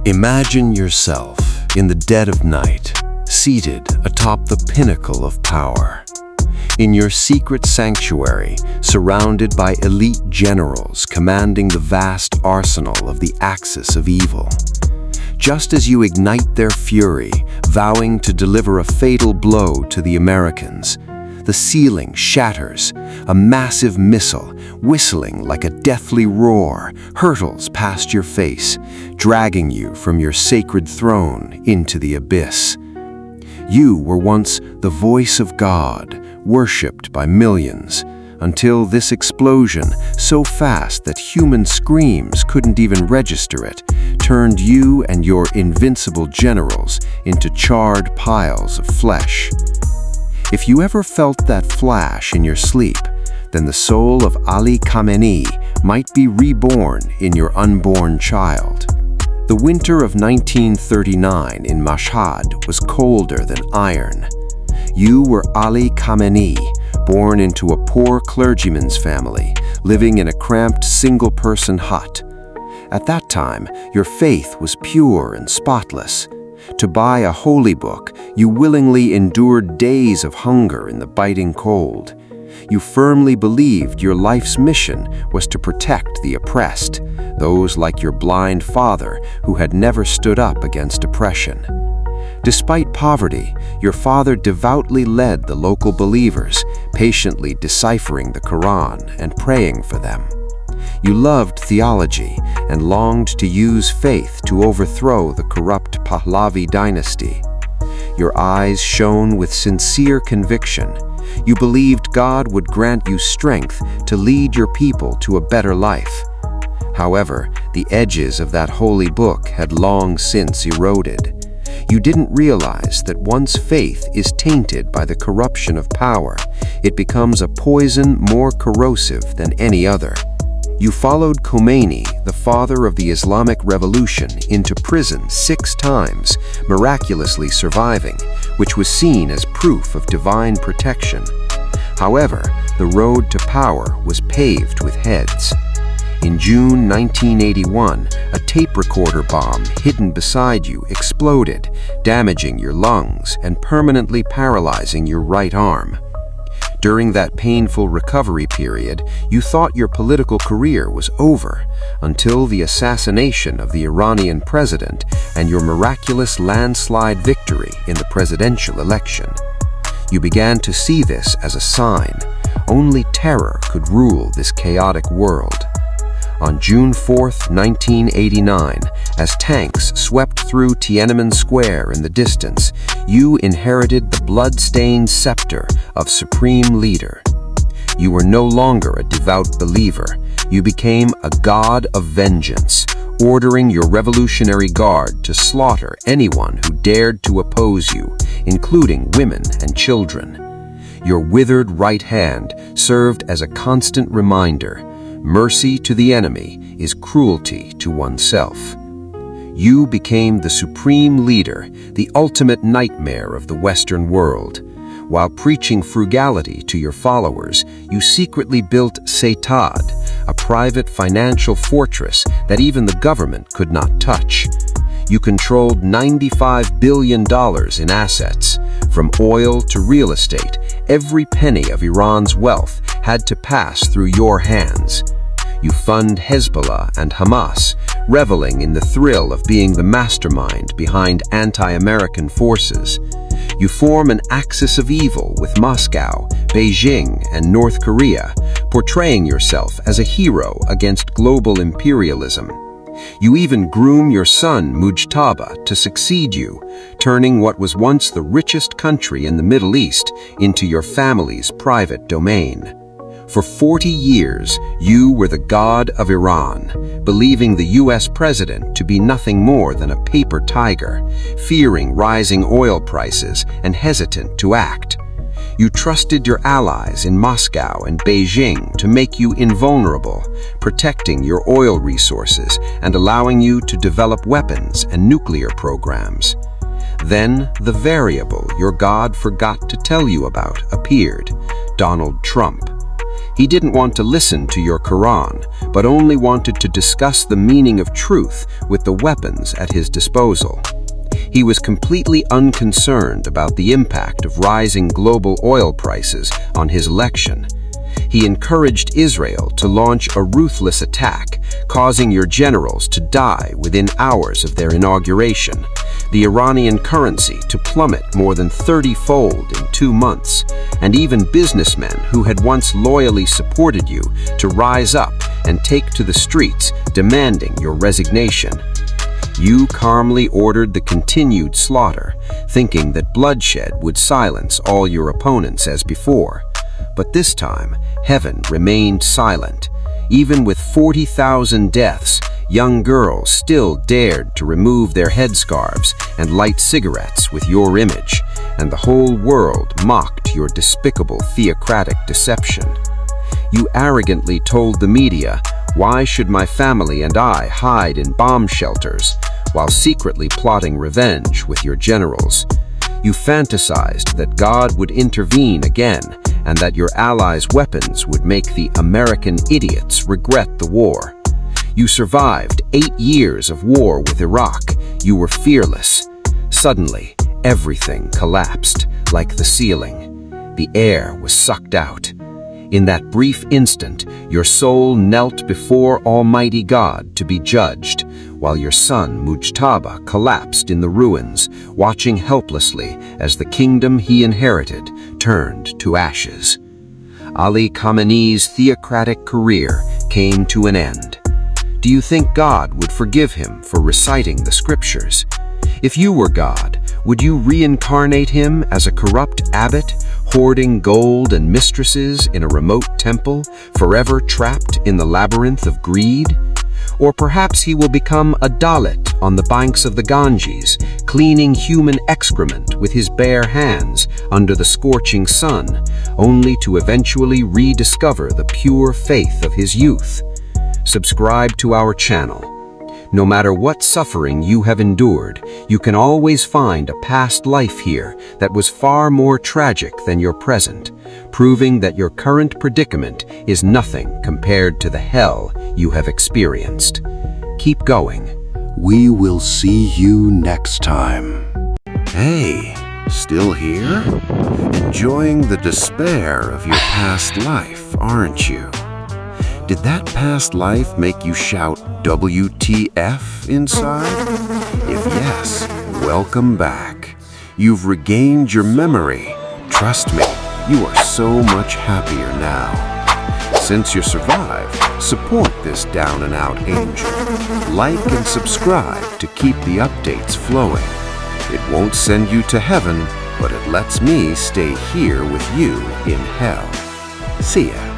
Imagine yourself in the dead of night, seated atop the pinnacle of power. In your secret sanctuary, surrounded by elite generals commanding the vast arsenal of the axis of evil. Just as you ignite their fury, vowing to deliver a fatal blow to the Americans, the ceiling shatters. A massive missile, whistling like a deathly roar, hurtles past your face, dragging you from your sacred throne into the abyss. You were once the voice of God, worshipped by millions, until this explosion, so fast that human screams couldn't even register it, turned you and your invincible generals into charred piles of flesh. If you ever felt that flash in your sleep, then the soul of Ali Khamenei might be reborn in your unborn child. The winter of 1939 in Mashhad was colder than iron. You were Ali Khamenei, born into a poor clergyman's family, living in a cramped single-person hut. At that time, your faith was pure and spotless. To buy a holy book, you willingly endured days of hunger in the biting cold. You firmly believed your life's mission was to protect the oppressed, those like your blind father who had never stood up against oppression. Despite poverty, your father devoutly led the local believers, patiently deciphering the Quran and praying for them. You loved theology and longed to use faith to overthrow the corrupt Pahlavi dynasty. Your eyes shone with sincere conviction. You believed God would grant you strength to lead your people to a better life. However, the edges of that holy book had long since eroded. You didn't realize that once faith is tainted by the corruption of power, it becomes a poison more corrosive than any other. You followed Khomeini, the father of the Islamic Revolution, into prison 6 times, miraculously surviving, which was seen as proof of divine protection. However, the road to power was paved with heads. In June 1981, a tape recorder bomb hidden beside you exploded, damaging your lungs and permanently paralyzing your right arm. During that painful recovery period, you thought your political career was over, until the assassination of the Iranian president and your miraculous landslide victory in the presidential election. You began to see this as a sign. Only terror could rule this chaotic world. On June 4, 1989, as tanks swept through Tiananmen Square in the distance, you inherited the blood-stained scepter of supreme leader. You were no longer a devout believer. You became a god of vengeance, ordering your Revolutionary Guard to slaughter anyone who dared to oppose you, including women and children. Your withered right hand served as a constant reminder: mercy to the enemy is cruelty to oneself. You became the supreme leader, the ultimate nightmare of the Western world. While preaching frugality to your followers, you secretly built Setad, a private financial fortress that even the government could not touch. You controlled $95 billion in assets. From oil to real estate, every penny of Iran's wealth had to pass through your hands. You fund Hezbollah and Hamas, reveling in the thrill of being the mastermind behind anti-American forces. You form an axis of evil with Moscow, Beijing, and North Korea, portraying yourself as a hero against global imperialism. You even groom your son Mujtaba to succeed you, turning what was once the richest country in the Middle East into your family's private domain. For 40 years, you were the god of Iran, believing the US president to be nothing more than a paper tiger, fearing rising oil prices and hesitant to act. You trusted your allies in Moscow and Beijing to make you invulnerable, protecting your oil resources and allowing you to develop weapons and nuclear programs. Then, the variable your god forgot to tell you about appeared: Donald Trump. He didn't want to listen to your Quran, but only wanted to discuss the meaning of truth with the weapons at his disposal. He was completely unconcerned about the impact of rising global oil prices on his election. He encouraged Israel to launch a ruthless attack, causing your generals to die within hours of their inauguration, the Iranian currency to plummet more than 30-fold in 2 months, and even businessmen who had once loyally supported you to rise up and take to the streets demanding your resignation. You calmly ordered the continued slaughter, thinking that bloodshed would silence all your opponents as before. But this time, heaven remained silent. Even with 40,000 deaths, young girls still dared to remove their headscarves and light cigarettes with your image, and the whole world mocked your despicable theocratic deception. You arrogantly told the media, "Why should my family and I hide in bomb shelters?" while secretly plotting revenge with your generals. You fantasized that God would intervene again, and that your allies' weapons would make the American idiots regret the war. You survived 8 years of war with Iraq. You were fearless. Suddenly, everything collapsed, like the ceiling. The air was sucked out. In that brief instant, your soul knelt before Almighty God to be judged, while your son Mujtaba collapsed in the ruins, watching helplessly as the kingdom he inherited turned to ashes. Ali Khamenei's theocratic career came to an end. Do you think God would forgive him for reciting the scriptures? If you were God, would you reincarnate him as a corrupt abbot, hoarding gold and mistresses in a remote temple, forever trapped in the labyrinth of greed? Or perhaps he will become a Dalit on the banks of the Ganges, cleaning human excrement with his bare hands under the scorching sun, only to eventually rediscover the pure faith of his youth. Subscribe to our channel. No matter what suffering you have endured, you can always find a past life here that was far more tragic than your present, proving that your current predicament is nothing compared to the hell you have experienced. Keep going. We will see you next time. Hey, still here? Enjoying the despair of your past life, aren't you? Did that past life make you shout WTF inside? If yes, welcome back. You've regained your memory. Trust me, you are so much happier now. Since you survived, support this down and out angel. Like and subscribe to keep the updates flowing. It won't send you to heaven, but it lets me stay here with you in hell. See ya.